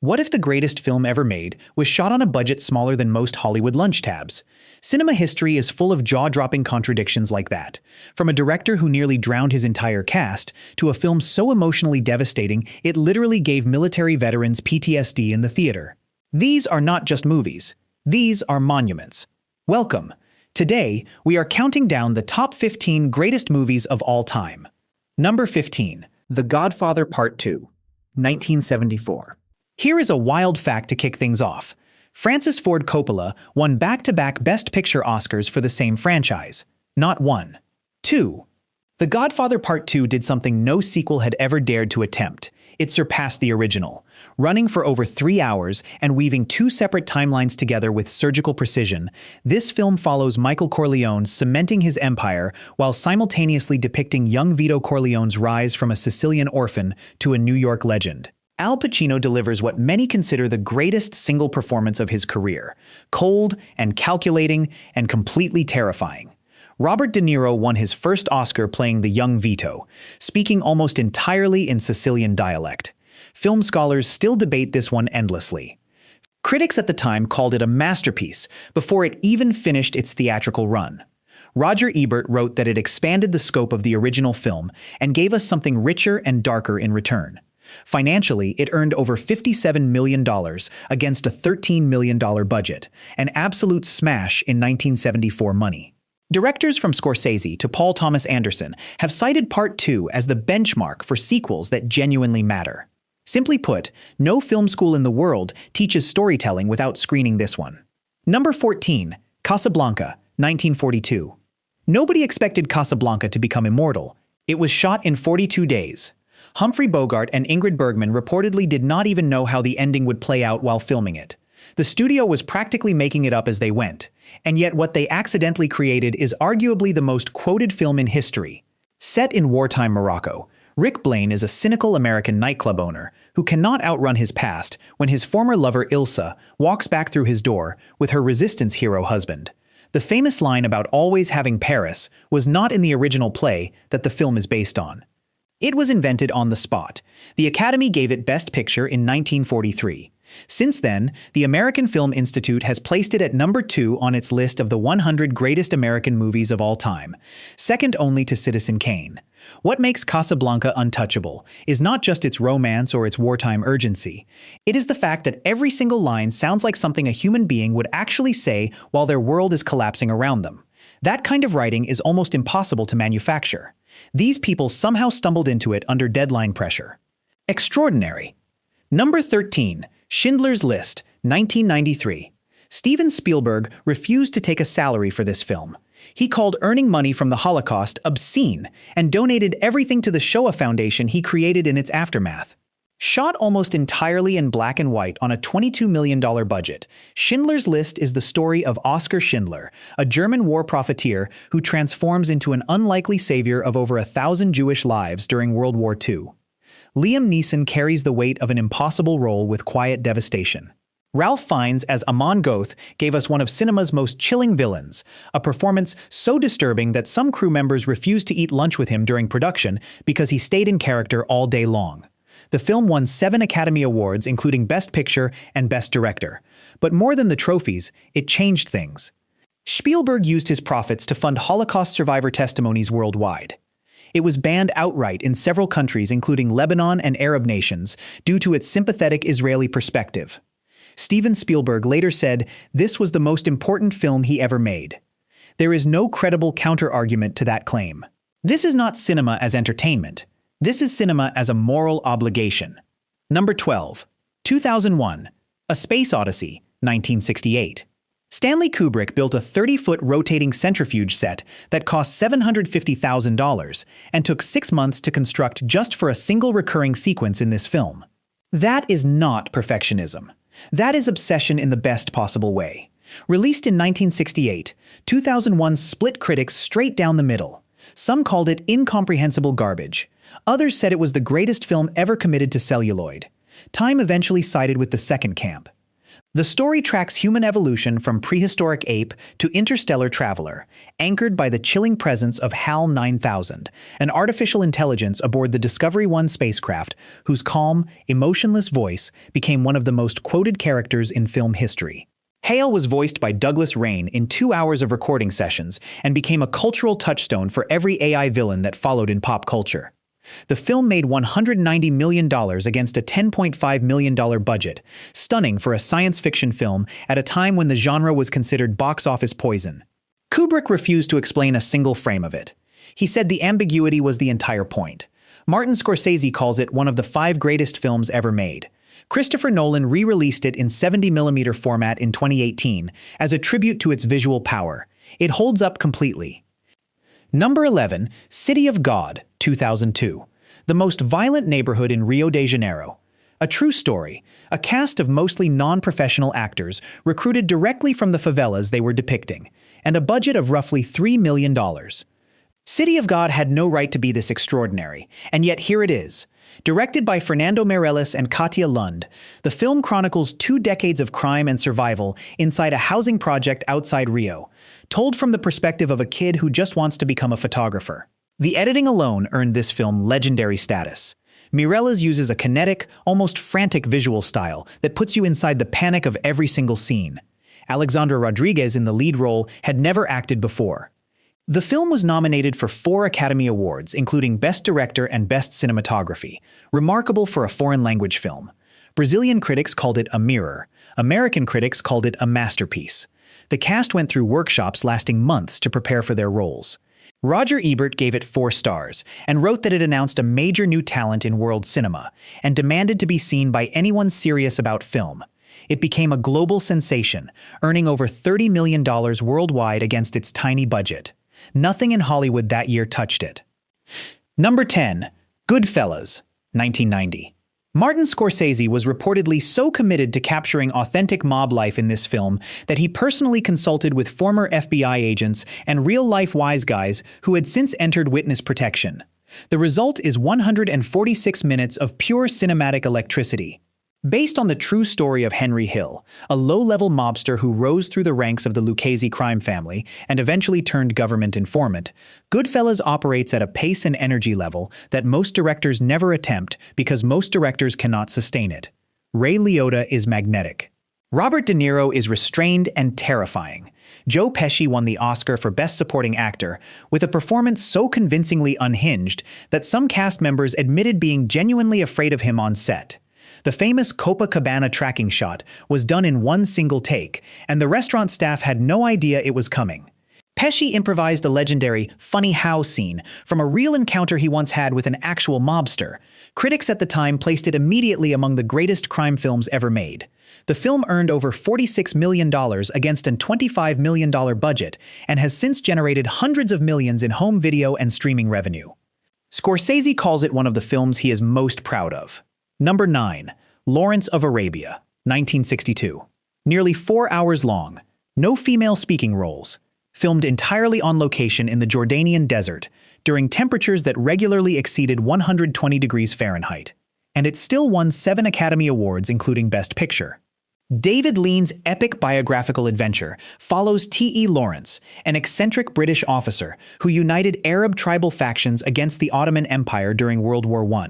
What if the greatest film ever made was shot on a budget smaller than most Hollywood lunch tabs? Cinema history is full of jaw-dropping contradictions like that. From a director who nearly drowned his entire cast, to a film so emotionally devastating it literally gave military veterans PTSD in the theater. These are not just movies. These are monuments. Welcome. Today, we are counting down the top 15 greatest movies of all time. Number 15. The Godfather Part II, 1974. Here is a wild fact to kick things off. Francis Ford Coppola won back-to-back Best Picture Oscars for the same franchise. Not one. Two. The Godfather Part II did something no sequel had ever dared to attempt. It surpassed the original. Running for over 3 hours and weaving two separate timelines together with surgical precision, this film follows Michael Corleone cementing his empire while simultaneously depicting young Vito Corleone's rise from a Sicilian orphan to a New York legend. Al Pacino delivers what many consider the greatest single performance of his career, cold and calculating and completely terrifying. Robert De Niro won his first Oscar playing the young Vito, speaking almost entirely in Sicilian dialect. Film scholars still debate this one endlessly. Critics at the time called it a masterpiece before it even finished its theatrical run. Roger Ebert wrote that it expanded the scope of the original film and gave us something richer and darker in return. Financially, it earned over $57 million against a $13 million budget, an absolute smash in 1974 money. Directors from Scorsese to Paul Thomas Anderson have cited Part II as the benchmark for sequels that genuinely matter. Simply put, no film school in the world teaches storytelling without screening this one. Number 14. Casablanca, 1942. Nobody expected Casablanca to become immortal. It was shot in 42 days. Humphrey Bogart and Ingrid Bergman reportedly did not even know how the ending would play out while filming it. The studio was practically making it up as they went, and yet what they accidentally created is arguably the most quoted film in history. Set in wartime Morocco, Rick Blaine is a cynical American nightclub owner who cannot outrun his past when his former lover Ilsa walks back through his door with her resistance hero husband. The famous line about always having Paris was not in the original play that the film is based on. It was invented on the spot. The Academy gave it Best Picture in 1943. Since then, the American Film Institute has placed it at number 2 on its list of the 100 greatest American movies of all time, second only to Citizen Kane. What makes Casablanca untouchable is not just its romance or its wartime urgency. It is the fact that every single line sounds like something a human being would actually say while their world is collapsing around them. That kind of writing is almost impossible to manufacture. These people somehow stumbled into it under deadline pressure. Extraordinary. Number 13. Schindler's List, 1993. Steven Spielberg refused to take a salary for this film. He called earning money from the Holocaust obscene and donated everything to the Shoah Foundation he created in its aftermath. Shot almost entirely in black and white on a $22 million budget, Schindler's List is the story of Oskar Schindler, a German war profiteer who transforms into an unlikely savior of over 1,000 Jewish lives during World War II. Liam Neeson carries the weight of an impossible role with quiet devastation. Ralph Fiennes as Amon Goeth gave us one of cinema's most chilling villains, a performance so disturbing that some crew members refused to eat lunch with him during production because he stayed in character all day long. The film won 7 Academy Awards, including Best Picture and Best Director. But more than the trophies, it changed things. Spielberg used his profits to fund Holocaust survivor testimonies worldwide. It was banned outright in several countries, including Lebanon and Arab nations, due to its sympathetic Israeli perspective. Steven Spielberg later said this was the most important film he ever made. There is no credible counter-argument to that claim. This is not cinema as entertainment. This is cinema as a moral obligation. Number 12. 2001. A Space Odyssey, 1968. Stanley Kubrick built a 30-foot rotating centrifuge set that cost $750,000 and took 6 months to construct just for a single recurring sequence in this film. That is not perfectionism. That is obsession in the best possible way. Released in 1968, 2001 split critics straight down the middle. Some called it incomprehensible garbage. Others said it was the greatest film ever committed to celluloid. Time eventually sided with the second camp. The story tracks human evolution from prehistoric ape to interstellar traveler, anchored by the chilling presence of HAL 9000, an artificial intelligence aboard the Discovery 1 spacecraft whose calm, emotionless voice became one of the most quoted characters in film history. Hale was voiced by Douglas Rain in 2 hours of recording sessions and became a cultural touchstone for every AI villain that followed in pop culture. The film made $190 million against a $10.5 million budget, stunning for a science fiction film at a time when the genre was considered box office poison. Kubrick refused to explain a single frame of it. He said the ambiguity was the entire point. Martin Scorsese calls it one of the 5 greatest films ever made. Christopher Nolan re-released it in 70mm format in 2018 as a tribute to its visual power. It holds up completely. Number 11, City of God, 2002. The most violent neighborhood in Rio de Janeiro. A true story, a cast of mostly non-professional actors recruited directly from the favelas they were depicting, and a budget of roughly $3 million. City of God had no right to be this extraordinary, and yet here it is. Directed by Fernando Meirelles and Katia Lund, the film chronicles 2 decades of crime and survival inside a housing project outside Rio, told from the perspective of a kid who just wants to become a photographer. The editing alone earned this film legendary status. Meirelles uses a kinetic, almost frantic visual style that puts you inside the panic of every single scene. Alexandra Rodriguez in the lead role had never acted before. The film was nominated for 4 Academy Awards, including Best Director and Best Cinematography, remarkable for a foreign-language film. Brazilian critics called it a mirror. American critics called it a masterpiece. The cast went through workshops lasting months to prepare for their roles. Roger Ebert gave it 4 stars and wrote that it announced a major new talent in world cinema and demanded to be seen by anyone serious about film. It became a global sensation, earning over $30 million worldwide against its tiny budget. Nothing in Hollywood that year touched it. Number 10, Goodfellas, 1990. Martin Scorsese was reportedly so committed to capturing authentic mob life in this film that he personally consulted with former FBI agents and real-life wise guys who had since entered witness protection. The result is 146 minutes of pure cinematic electricity. Based on the true story of Henry Hill, a low-level mobster who rose through the ranks of the Lucchese crime family and eventually turned government informant, Goodfellas operates at a pace and energy level that most directors never attempt because most directors cannot sustain it. Ray Liotta is magnetic. Robert De Niro is restrained and terrifying. Joe Pesci won the Oscar for Best Supporting Actor with a performance so convincingly unhinged that some cast members admitted being genuinely afraid of him on set. The famous Copacabana tracking shot was done in one single take, and the restaurant staff had no idea it was coming. Pesci improvised the legendary funny how scene from a real encounter he once had with an actual mobster. Critics at the time placed it immediately among the greatest crime films ever made. The film earned over $46 million against a $25 million budget and has since generated hundreds of millions in home video and streaming revenue. Scorsese calls it one of the films he is most proud of. Number 9, Lawrence of Arabia, 1962. Nearly 4 hours long, no female speaking roles, filmed entirely on location in the Jordanian desert during temperatures that regularly exceeded 120 degrees Fahrenheit. And it still won 7 Academy Awards, including Best Picture. David Lean's epic biographical adventure follows T.E. Lawrence, an eccentric British officer who united Arab tribal factions against the Ottoman Empire during World War I.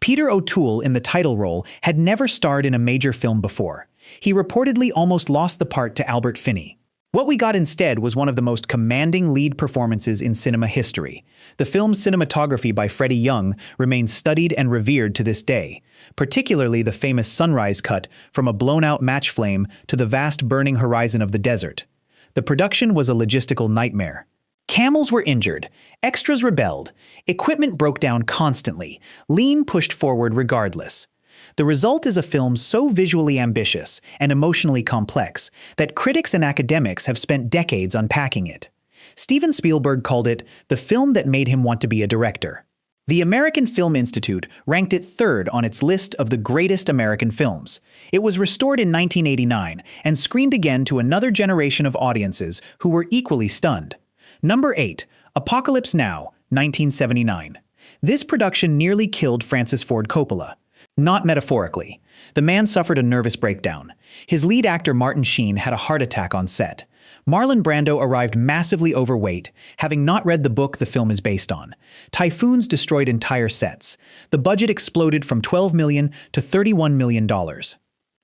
Peter O'Toole in the title role had never starred in a major film before. He reportedly almost lost the part to Albert Finney. What we got instead was one of the most commanding lead performances in cinema history. The film's cinematography by Freddie Young remains studied and revered to this day, particularly the famous sunrise cut from a blown-out match flame to the vast burning horizon of the desert. The production was a logistical nightmare. Camels were injured, extras rebelled, equipment broke down constantly, Lean pushed forward regardless. The result is a film so visually ambitious and emotionally complex that critics and academics have spent decades unpacking it. Steven Spielberg called it the film that made him want to be a director. The American Film Institute ranked it 3rd on its list of the greatest American films. It was restored in 1989 and screened again to another generation of audiences who were equally stunned. Number 8, Apocalypse Now, 1979. This production nearly killed Francis Ford Coppola. Not metaphorically. The man suffered a nervous breakdown. His lead actor Martin Sheen had a heart attack on set. Marlon Brando arrived massively overweight, having not read the book the film is based on. Typhoons destroyed entire sets. The budget exploded from $12 million to $31 million.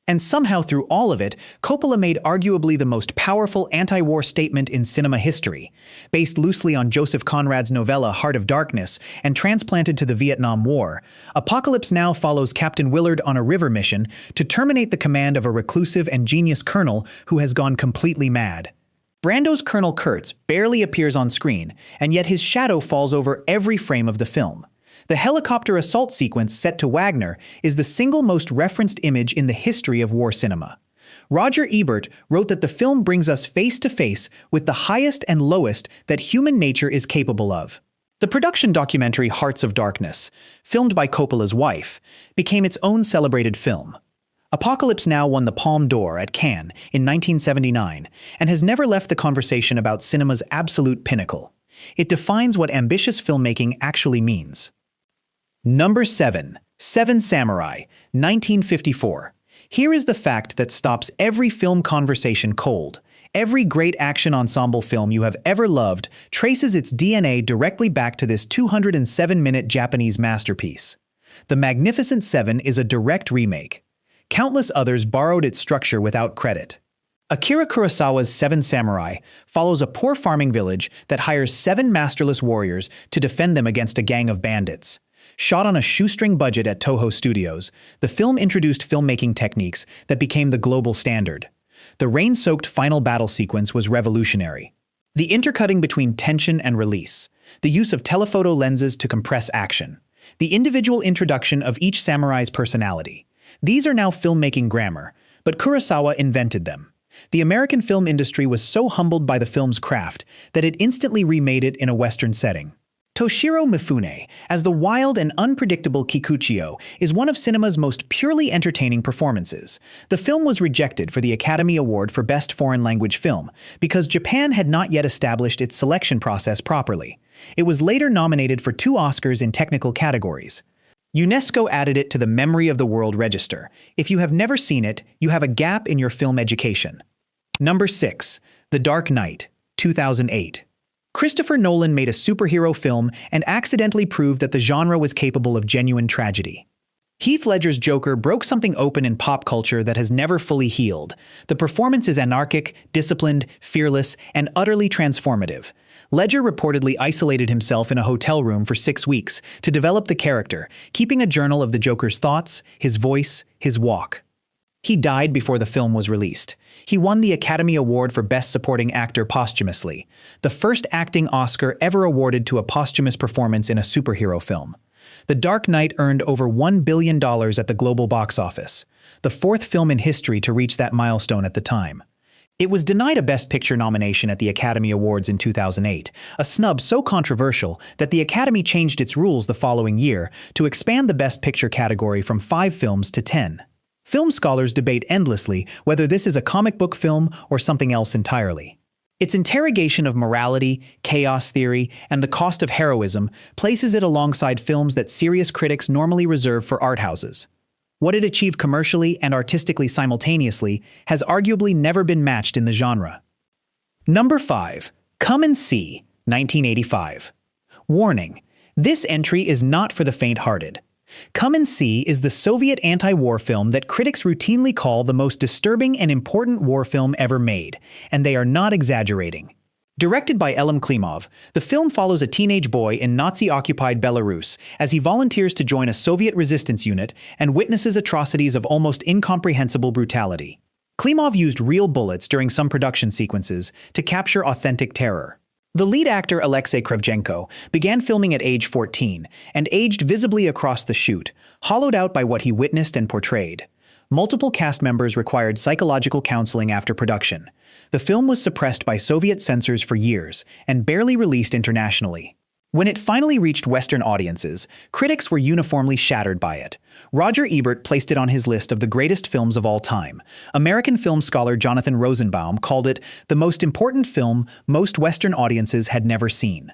And somehow through all of it, Coppola made arguably the most powerful anti-war statement in cinema history. Based loosely on Joseph Conrad's novella Heart of Darkness and transplanted to the Vietnam War, Apocalypse Now follows Captain Willard on a river mission to terminate the command of a reclusive and genius colonel who has gone completely mad. Brando's Colonel Kurtz barely appears on screen, and yet his shadow falls over every frame of the film. The helicopter assault sequence set to Wagner is the single most referenced image in the history of war cinema. Roger Ebert wrote that the film brings us face to face with the highest and lowest that human nature is capable of. The production documentary Hearts of Darkness, filmed by Coppola's wife, became its own celebrated film. Apocalypse Now won the Palme d'Or at Cannes in 1979 and has never left the conversation about cinema's absolute pinnacle. It defines what ambitious filmmaking actually means. Number 7. Seven Samurai, 1954. Here is the fact that stops every film conversation cold. Every great action ensemble film you have ever loved traces its DNA directly back to this 207-minute Japanese masterpiece. The Magnificent Seven is a direct remake. Countless others borrowed its structure without credit. Akira Kurosawa's Seven Samurai follows a poor farming village that hires 7 masterless warriors to defend them against a gang of bandits. Shot on a shoestring budget at Toho Studios, the film introduced filmmaking techniques that became the global standard. The rain-soaked final battle sequence was revolutionary. The intercutting between tension and release, the use of telephoto lenses to compress action, the individual introduction of each samurai's personality. These are now filmmaking grammar, but Kurosawa invented them. The American film industry was so humbled by the film's craft that it instantly remade it in a Western setting. Toshiro Mifune, as the wild and unpredictable Kikuchiyo, is one of cinema's most purely entertaining performances. The film was rejected for the Academy Award for Best Foreign Language Film because Japan had not yet established its selection process properly. It was later nominated for 2 Oscars in technical categories. UNESCO added it to the Memory of the World Register. If you have never seen it, you have a gap in your film education. Number 6. The Dark Knight, 2008. Christopher Nolan made a superhero film and accidentally proved that the genre was capable of genuine tragedy. Heath Ledger's Joker broke something open in pop culture that has never fully healed. The performance is anarchic, disciplined, fearless, and utterly transformative. Ledger reportedly isolated himself in a hotel room for 6 weeks to develop the character, keeping a journal of the Joker's thoughts, his voice, his walk. He died before the film was released. He won the Academy Award for Best Supporting Actor posthumously, the first acting Oscar ever awarded to a posthumous performance in a superhero film. The Dark Knight earned over $1 billion at the global box office, the 4th film in history to reach that milestone at the time. It was denied a Best Picture nomination at the Academy Awards in 2008, a snub so controversial that the Academy changed its rules the following year to expand the Best Picture category from 5 films to 10. Film scholars debate endlessly whether this is a comic book film or something else entirely. Its interrogation of morality, chaos theory, and the cost of heroism places it alongside films that serious critics normally reserve for art houses. What it achieved commercially and artistically simultaneously has arguably never been matched in the genre. Number 5. Come and See, 1985. Warning: this entry is not for the faint-hearted. Come and See is the Soviet anti-war film that critics routinely call the most disturbing and important war film ever made, and they are not exaggerating. Directed by Elim Klimov, the film follows a teenage boy in Nazi-occupied Belarus as he volunteers to join a Soviet resistance unit and witnesses atrocities of almost incomprehensible brutality. Klimov used real bullets during some production sequences to capture authentic terror. The lead actor Alexei Kravchenko began filming at age 14 and aged visibly across the shoot, hollowed out by what he witnessed and portrayed. Multiple cast members required psychological counseling after production. The film was suppressed by Soviet censors for years and barely released internationally. When it finally reached Western audiences, critics were uniformly shattered by it. Roger Ebert placed it on his list of the greatest films of all time. American film scholar Jonathan Rosenbaum called it the most important film most Western audiences had never seen.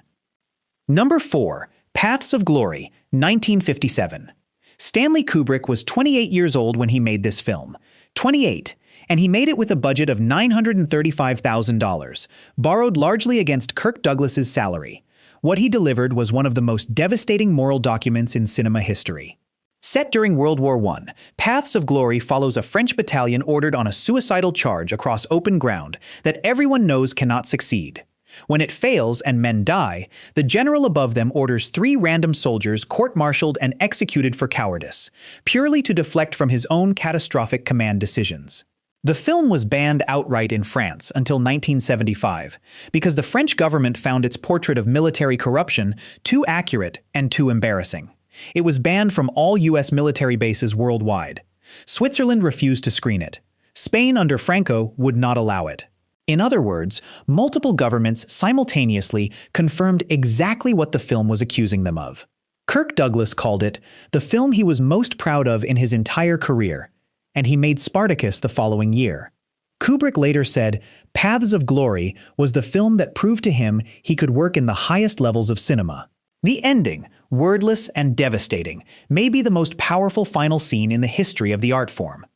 Number 4. Paths of Glory, 1957. Stanley Kubrick was 28 years old when he made this film. 28. And he made it with a budget of $935,000, borrowed largely against Kirk Douglas's salary. What he delivered was one of the most devastating moral documents in cinema history. Set during World War I, Paths of Glory follows a French battalion ordered on a suicidal charge across open ground that everyone knows cannot succeed. When it fails and men die, the general above them orders 3 random soldiers court-martialed and executed for cowardice, purely to deflect from his own catastrophic command decisions. The film was banned outright in France until 1975 because the French government found its portrait of military corruption too accurate and too embarrassing. It was banned from all U.S. military bases worldwide. Switzerland refused to screen it. Spain under Franco would not allow it. In other words, multiple governments simultaneously confirmed exactly what the film was accusing them of. Kirk Douglas called it the film he was most proud of in his entire career, and he made Spartacus the following year. Kubrick later said, Paths of Glory was the film that proved to him he could work in the highest levels of cinema. The ending, wordless and devastating, may be the most powerful final scene in the history of the art form.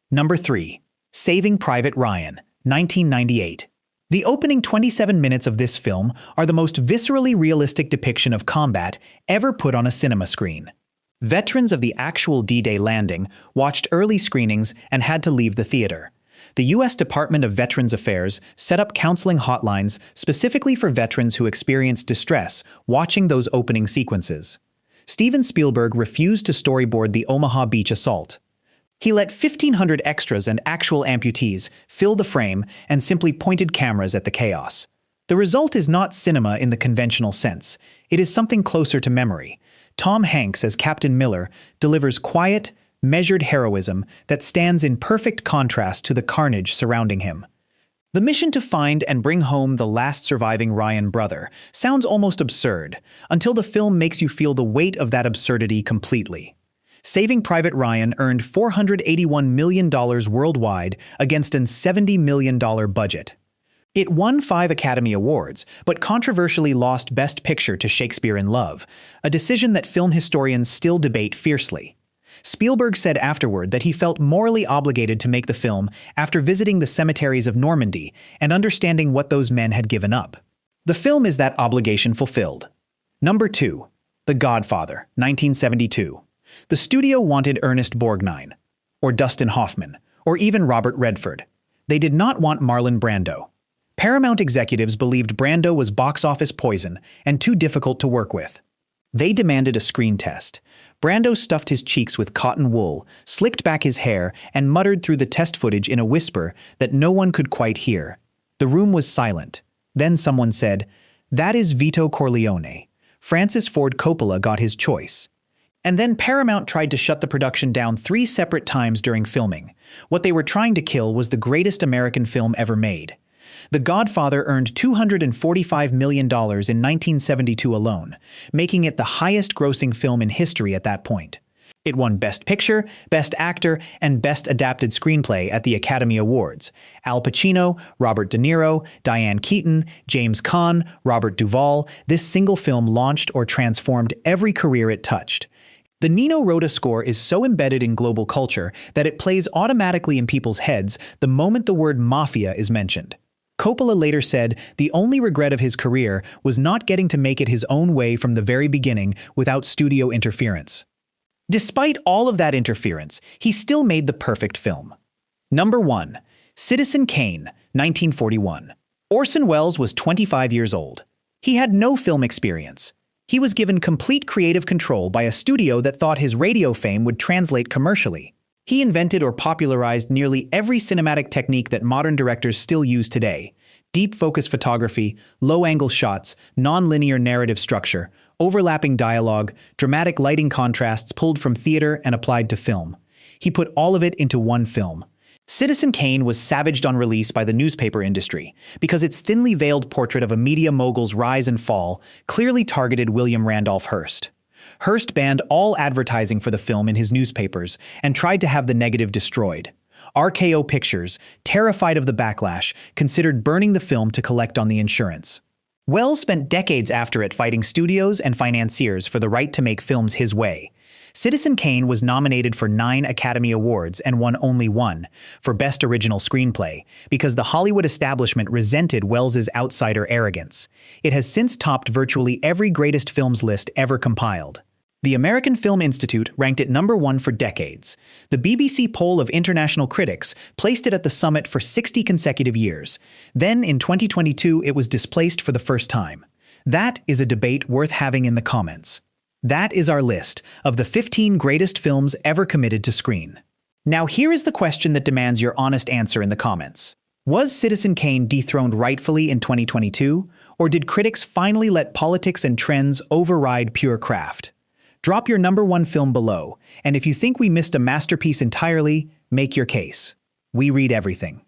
Number 3. Saving Private Ryan, 1998. The opening 27 minutes of this film are the most viscerally realistic depiction of combat ever put on a cinema screen. Veterans of the actual D-Day landing watched early screenings and had to leave the theater. The U.S. Department of Veterans Affairs set up counseling hotlines specifically for veterans who experienced distress watching those opening sequences. Steven Spielberg refused to storyboard the Omaha Beach assault. He let 1,500 extras and actual amputees fill the frame and simply pointed cameras at the chaos. The result is not cinema in the conventional sense. It is something closer to memory. Tom Hanks as Captain Miller delivers quiet, measured heroism that stands in perfect contrast to the carnage surrounding him. The mission to find and bring home the last surviving Ryan brother sounds almost absurd, until the film makes you feel the weight of that absurdity completely. Saving Private Ryan earned $481 million worldwide against a $70 million budget. It won 5 Academy Awards, but controversially lost Best Picture to Shakespeare in Love, a decision that film historians still debate fiercely. Spielberg said afterward that he felt morally obligated to make the film after visiting the cemeteries of Normandy and understanding what those men had given up. The film is that obligation fulfilled. Number 2. The Godfather, 1972. The studio wanted Ernest Borgnine, or Dustin Hoffman, or even Robert Redford. They did not want Marlon Brando. Paramount executives believed Brando was box office poison and too difficult to work with. They demanded a screen test. Brando stuffed his cheeks with cotton wool, slicked back his hair, and muttered through the test footage in a whisper that no one could quite hear. The room was silent. Then someone said, "That is Vito Corleone. Francis Ford Coppola got his choice." And then Paramount tried to shut the production down 3 separate times during filming. What they were trying to kill was the greatest American film ever made. The Godfather earned $245 million in 1972 alone, making it the highest-grossing film in history at that point. It won Best Picture, Best Actor, and Best Adapted Screenplay at the Academy Awards. Al Pacino, Robert De Niro, Diane Keaton, James Caan, Robert Duvall, this single film launched or transformed every career it touched. The Nino Rota score is so embedded in global culture that it plays automatically in people's heads the moment the word mafia is mentioned. Coppola later said the only regret of his career was not getting to make it his own way from the very beginning without studio interference. Despite all of that interference, he still made the perfect film. Number 1. Citizen Kane, 1941. Orson Welles was 25 years old. He had no film experience. He was given complete creative control by a studio that thought his radio fame would translate commercially. He invented or popularized nearly every cinematic technique that modern directors still use today: deep focus photography, low-angle shots, non-linear narrative structure, overlapping dialogue, dramatic lighting contrasts pulled from theater and applied to film. He put all of it into one film. Citizen Kane was savaged on release by the newspaper industry because its thinly veiled portrait of a media mogul's rise and fall clearly targeted William Randolph Hearst. Hearst banned all advertising for the film in his newspapers and tried to have the negative destroyed. RKO Pictures, terrified of the backlash, considered burning the film to collect on the insurance. Welles spent decades after it fighting studios and financiers for the right to make films his way. Citizen Kane was nominated for 9 Academy Awards and won only one, for Best Original Screenplay, because the Hollywood establishment resented Wells's outsider arrogance. It has since topped virtually every greatest films list ever compiled. The American Film Institute ranked it number 1 for decades. The BBC poll of international critics placed it at the summit for 60 consecutive years. Then, in 2022, it was displaced for the first time. That is a debate worth having in the comments. That is our list of the 15 greatest films ever committed to screen. Now here is the question that demands your honest answer in the comments. Was Citizen Kane dethroned rightfully in 2022, or did critics finally let politics and trends override pure craft? Drop your number 1 film below, and if you think we missed a masterpiece entirely, make your case. We read everything.